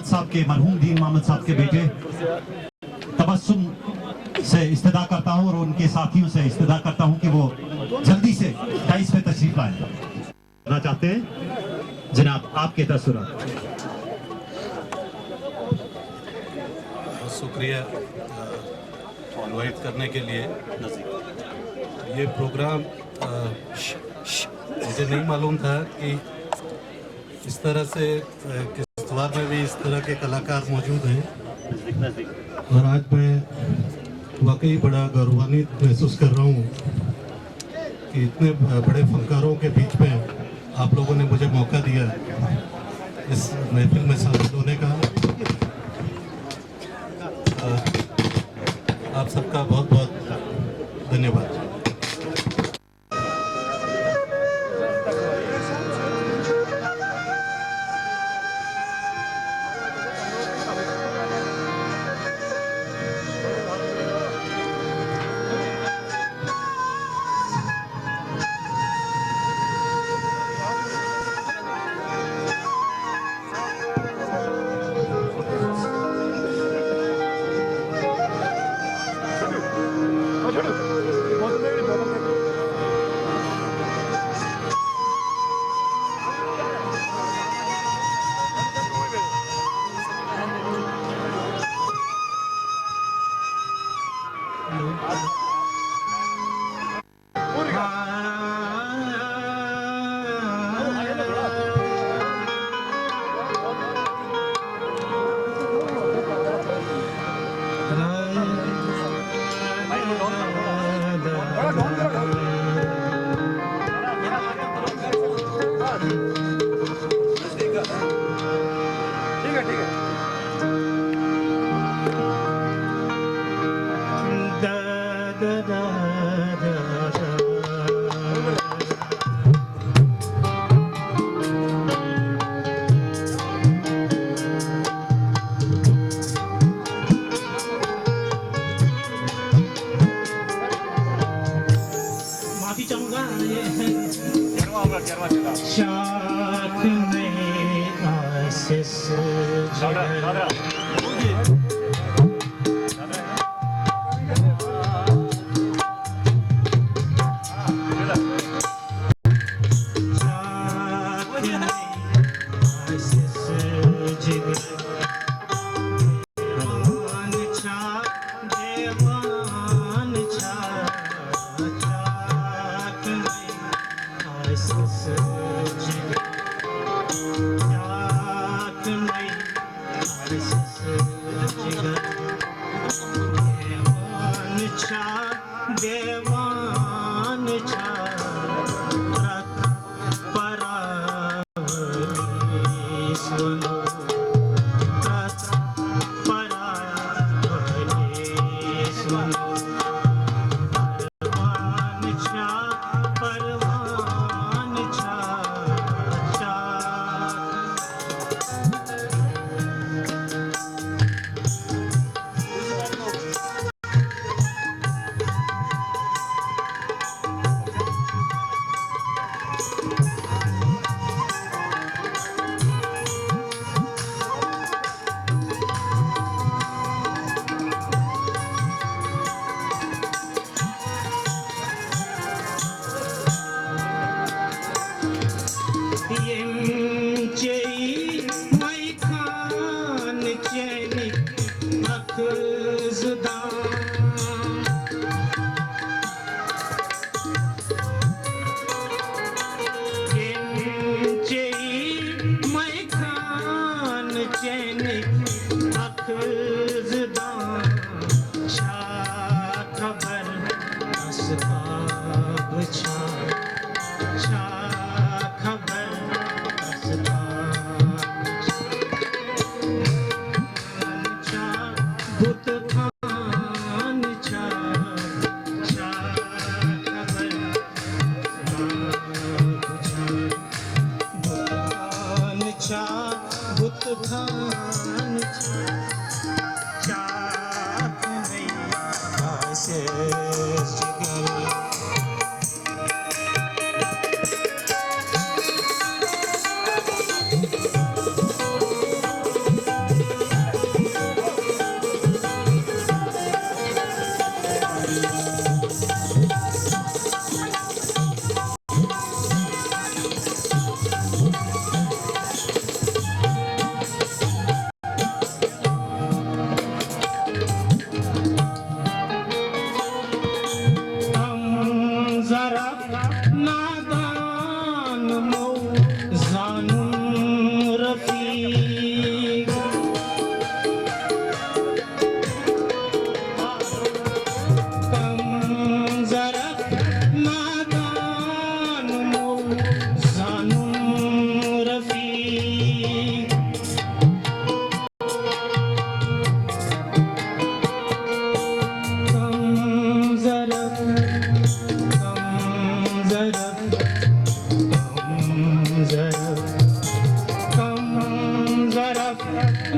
साहब के, मरहूम दीन मोहम्मद साहब के बेटे तबस्सुम से इस्तदा करता हूं और उनके साथियों से इस्तदा करता हूं कि वो जल्दी से 23 पे तशरीफ लाएं। करना चाहते हैं जनाब, आपके तसुरात। शुक्रिया इनवाइट करने के लिए। ये प्रोग्राम मुझे नहीं मालूम था कि इस तरह से किश्तवाड़ में भी इस तरह के कलाकार मौजूद हैं, और आज मैं वाकई बड़ा गौरवान्वित महसूस कर रहा हूँ कि इतने बड़े फनकारों के बीच में आप लोगों ने मुझे मौका दिया इस महफिल में शामिल होने का। आप सबका बहुत बहुत धन्यवाद।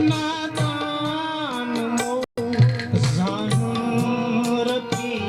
नादान मो जानूं रखी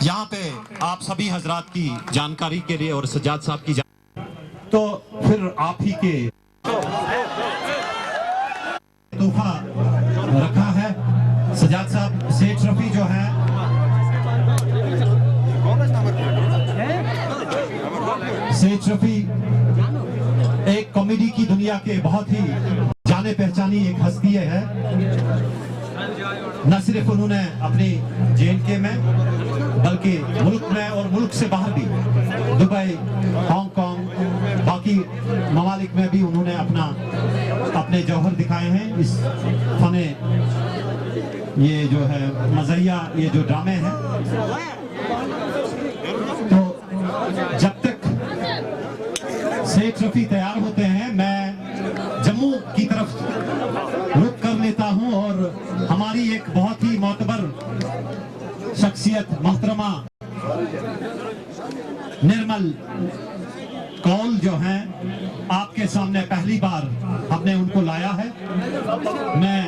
यहाँ पे आप सभी हजरात की जानकारी के लिए और सज्जाद साहब की तो फिर आप ही के तोहफा रखा है। सज्जाद साहब सेठ रफी जो है सेठ रफी एक कॉमेडी की दुनिया के बहुत ही जाने पहचानी एक हस्ती है। न सिर्फ उन्होंने अपनी JNK में बल्कि मुल्क में और मुल्क से बाहर भी दुबई, हांगकांग, बाकी ममालिक में भी उन्होंने अपने जौहर दिखाए हैं। इस फने ये जो है मज़हिया ये जो ड्रामे हैं, तो जब तक सेठ रफी तैयार होते हैं मैं जम्मू की तरफ रुख कर लेता हूं और हमारी एक बहुत ही मोतबर शख्सियत मोहतरमा निर्मल कौल जो हैं आपके सामने पहली बार हमने उनको लाया है। मैं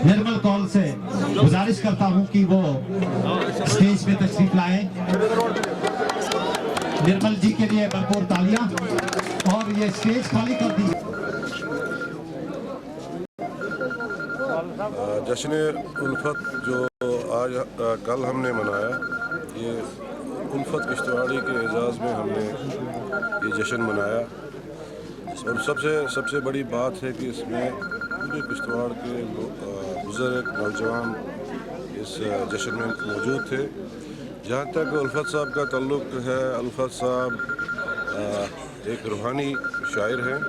निर्मल कौल से गुजारिश करता हूं कि वो स्टेज पे तशरीफ लाए। निर्मल जी के लिए भरपूर तालियां और ये स्टेज खाली कर दी। जश्न उल्फत जो आज कल हमने मनाया, ये उल्फत किश्तवाड़ी के एजाज़ में हमने ये जश्न मनाया और सबसे बड़ी बात है कि इसमें पूरे किश्तवाड़ के बुज़ुर्ग नौजवान इस जश्न में मौजूद थे। जहाँ तक उल्फत साहब का ताल्लुक़ है, उल्फत साहब एक रूहानी शायर हैं।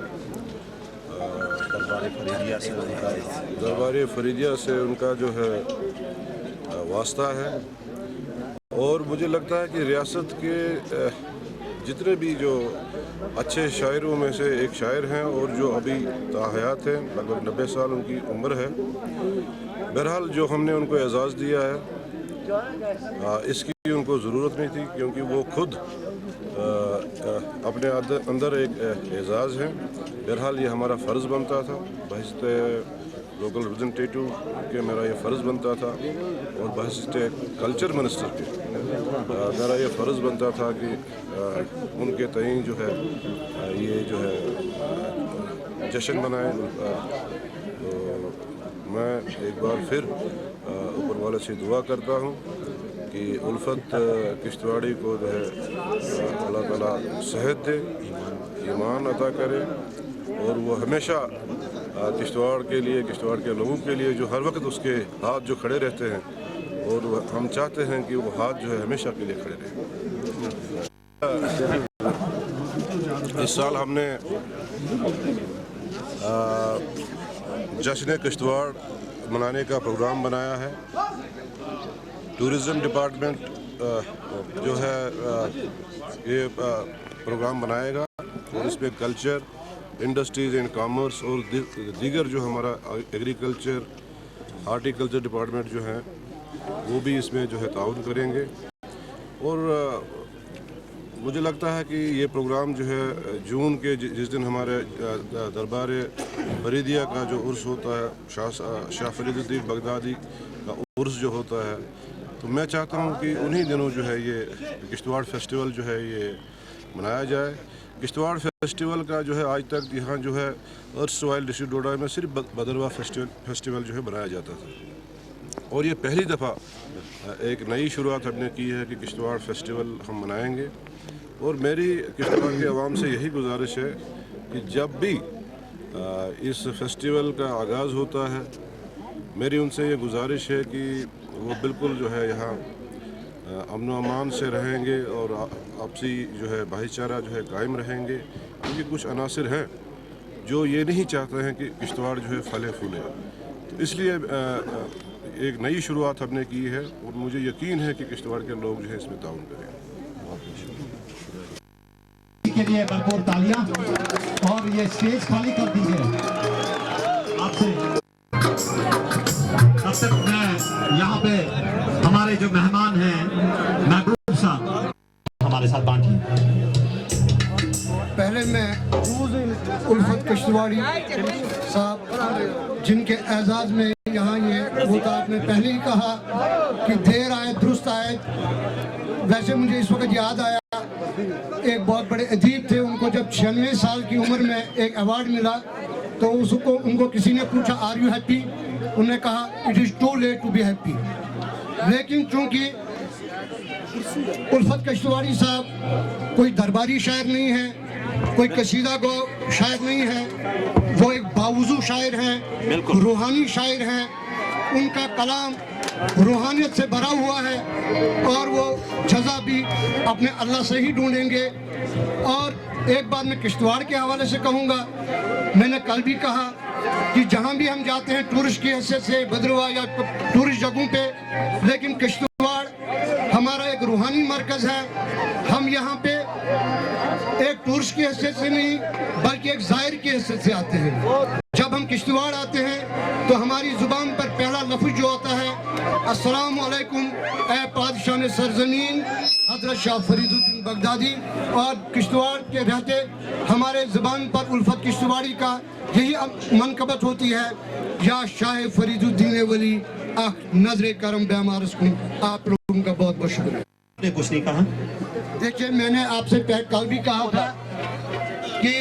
दरबार फरीदिया से उनका जो है वास्ता है और मुझे लगता है कि रियासत के जितने भी जो अच्छे शायरों में से एक शायर हैं और जो अभी ताहयात हैं, लगभग 90 साल उनकी उम्र है। बहरहाल जो हमने उनको एजाज़ दिया है इसकी उनको ज़रूरत नहीं थी, क्योंकि वो खुद अपने अंदर एक एजाज़ है। बहरहाल ये हमारा फ़र्ज़ बनता था, बहस्ते लोकल रिप्रेजेंटेटिव के मेरा ये फ़र्ज़ बनता था और बहस्ते कल्चर मिनिस्टर के मेरा ये फ़र्ज़ बनता था कि उनके तईन जो है ये जो है जश्न मनाएं। तो मैं एक बार फिर ऊपर वाले से दुआ करता हूँ कि उल्फत किश्तवाड़ी को जो है अल्लाह ताला सेहत दे, ईमान अता करे और वो हमेशा किश्तवाड़ के लिए, किश्तवाड़ के लोगों के लिए जो हर वक्त उसके हाथ जो खड़े रहते हैं और हम चाहते हैं कि वो हाथ जो है हमेशा के लिए खड़े रहें। इस साल हमने जश्न किश्तवाड़ मनाने का प्रोग्राम बनाया है। टूरिज़म डिपार्टमेंट जो है ये प्रोग्राम बनाएगा और इसमें कल्चर, इंडस्ट्रीज़ एंड कॉमर्स और दीगर जो हमारा एग्रीकल्चर, हार्टिकल्चर डिपार्टमेंट जो है वो भी इसमें जो है ताउन करेंगे। और मुझे लगता है कि ये प्रोग्राम जो है जून के जिस दिन हमारे दरबार फरीदिया का जो उर्स होता है, शाह फरीदुद्दीन बगदादी का उर्स जो होता है, तो मैं चाहता हूँ कि उन्हीं दिनों जो है ये किश्तवाड़ फेस्टिवल जो है ये मनाया जाए। किश्तवाड़ फेस्टिवल का जो है आज तक यहाँ जो है अर्सवाइल डिस्ट्रिक्ट डोडा में सिर्फ भदरवा फेस्टिवल जो है बनाया जाता था और ये पहली दफ़ा एक नई शुरुआत हमने की है कि किश्तवाड़ फेस्टिवल हम मनाएंगे। और मेरी किश्तवाड़ के अवाम से यही गुजारिश है कि जब भी इस फेस्टिवल का आगाज़ होता है, मेरी उनसे ये गुजारिश है कि वो बिल्कुल जो है यहाँ अमन अमान से रहेंगे और आपसी जो है भाईचारा जो है कायम रहेंगे, क्योंकि कुछ अनासिर हैं जो ये नहीं चाहते हैं कि किश्तवाड़ जो है फले फूले। तो इसलिए एक नई शुरुआत हमने की है और मुझे यकीन है कि किश्तवाड़ के लोग जो है इसमें ताउन करेंगे। के लिए भरपूर तालियां और ये स्टेज खाली कर दीजिए आपसे। तब तक मैं यहाँ पे हमारे जो मेहमान हैं महबूब साहब हमारे साथ बांटिए। पहले मैं उल्फत किश्तवाड़ी साहब जिनके एजाज़ में यहाँ ये होता, आपने पहले ही कहा कि देर आए दुरुस्त आए, वैसे मुझे इस वक्त याद आया, एक बहुत बड़े अदीब थे, उनको जब 96 साल की उम्र में एक अवार्ड मिला तो उसको उनको किसी ने पूछा आर यू हैप्पी, उन्होंने कहा it is too late to be happy. लेकिन चूंकि उल्फत कश्तवाड़ी साहब कोई दरबारी शायर नहीं है, कोई कसीदा गो शायर नहीं है, वो एक बावजू शायर हैं, रूहानी शायर हैं, उनका कलाम रूहानियत से भरा हुआ है और वो जज़ा भी अपने अल्लाह से ही ढूंढेंगे। और एक बात मैं किश्तवाड़ के हवाले से कहूँगा, मैंने कल भी कहा कि जहाँ भी हम जाते हैं टूरिस्ट की हैसियत से भद्रवाह या टूरिस्ट जगहों पे, लेकिन किश्तवाड़ हमारा एक रूहानी मरकज़ है। हम यहाँ पे एक टूरिस्ट की हैसियत से नहीं बल्कि एक ज़ाहिर की हैसियत से आते हैं। जब हम किश्तवाड़ आते हैं तो हमारी ज़ुबान पर पहला लफ्ज़ जो आता है अस्सलामु अलैकुम ए पादशाह सरज़मीन हज़रत शाह फरीदुद्दीन बगदादी, और किश्तवाड़ के रहते हमारे ज़ुबान पर उल्फत किश्तवाड़ी का यही मनकबत होती है, या शाह फरीदुद्दीन वली आह नजर करम बेमारस को। आप लोगों का बहुत बहुत शुक्रिया। आपने कुछ नहीं कहा। देखिए, मैंने आपसे कल भी कहा था कि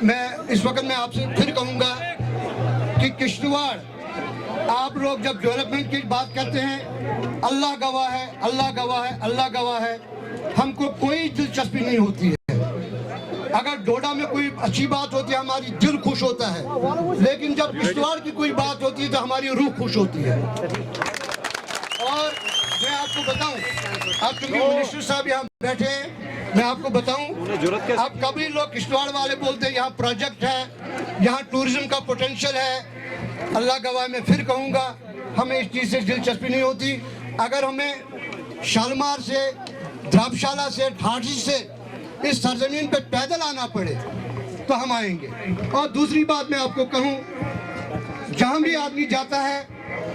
मैं इस वक्त मैं आपसे फिर कहूँगा कि किश्तवाड़, आप लोग जब डेवलपमेंट की बात करते हैं, अल्लाह गवाह है, अल्लाह गवाह है, अल्लाह गवाह है, हमको कोई दिलचस्पी नहीं होती है। अगर डोडा में कोई अच्छी बात होती है हमारी दिल खुश होता है, लेकिन जब किश्तवाड़ की कोई बात होती है तो हमारी रूह खुश होती है। और मैं आपको बताऊं, आप क्योंकि मिनिस्टर साहब यहाँ बैठे हैं, मैं आपको बताऊं, आप कभी लोग किश्तवाड़ वाले बोलते हैं यहाँ प्रोजेक्ट है, यहाँ टूरिज्म का पोटेंशियल है। अल्लाह गवाह, मैं फिर कहूँगा, हमें इस चीज़ से दिलचस्पी नहीं होती। अगर हमें शालमार से, द्राबशाला से, ठाठी से इस सरजमीन पे पैदल आना पड़े तो हम आएंगे। और दूसरी बात मैं आपको कहूँ, जहाँ भी आदमी जाता है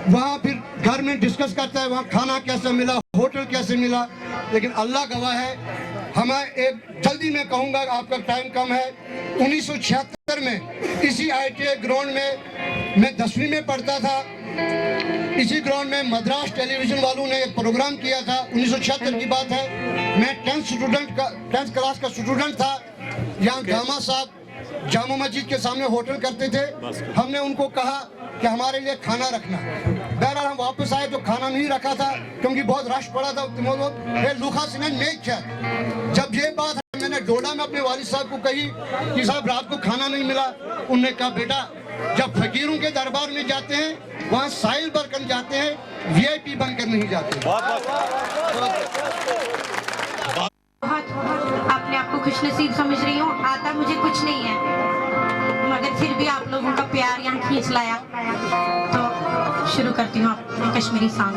वहाँ फिर घर में डिस्कस करता है वहाँ खाना कैसे मिला, होटल कैसे मिला, लेकिन अल्लाह गवाह है, हमें एक जल्दी मैं कहूँगा, आपका टाइम कम है, 1976 में इसी ITA ग्राउंड में मैं 10वीं में पढ़ता था। इसी ग्राउंड में मद्रास टेलीविज़न वालों ने एक प्रोग्राम किया था, 1976 की बात है। मैं 10th क्लास का स्टूडेंट था। यहाँ गामा साहब जामा मस्जिद के सामने होटल करते थे। हमने उनको कहा कि हमारे लिए खाना रखना। बहरहाल हम वापस आए तो खाना नहीं रखा था क्योंकि बहुत रश पड़ा था। लुखा सिंह नहीं क्या, जब ये बात मैंने डोडा में अपने वालिद साहब को कही कि साहब रात को खाना नहीं मिला, उन्होंने कहा बेटा जब फकीरों के दरबार में जाते हैं वहाँ साहिल बनकर जाते हैं, VIP बनकर नहीं जाते। अपने आप को खुशनसीब समझ रही हूँ, आता मुझे कुछ नहीं है, मगर फिर भी आप लोगों का प्यार यहाँ खींच लाया, तो शुरू करती हूँ अपने कश्मीरी सॉन्ग।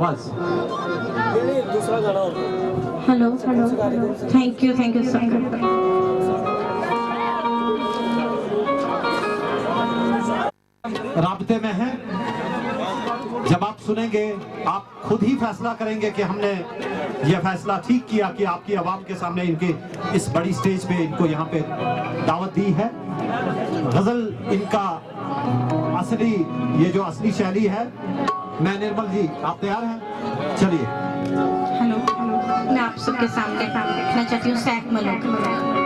आवाज। Hello thank you sir. राब्ते में हैं। जब आप सुनेंगे आप खुद ही फैसला करेंगे कि हमने ये फैसला ठीक किया कि आपकी आवाम के सामने इनके इस बड़ी स्टेज पे इनको यहाँ पे दावत दी है। गजल इनका असली, ये जो असली शैली है। मैं निर्मल जी, आप तैयार हैं? चलिए। हेलो मैं आप सबके सामने रखना चाहती हूँ सैफ मलूक।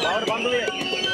और बंद हुए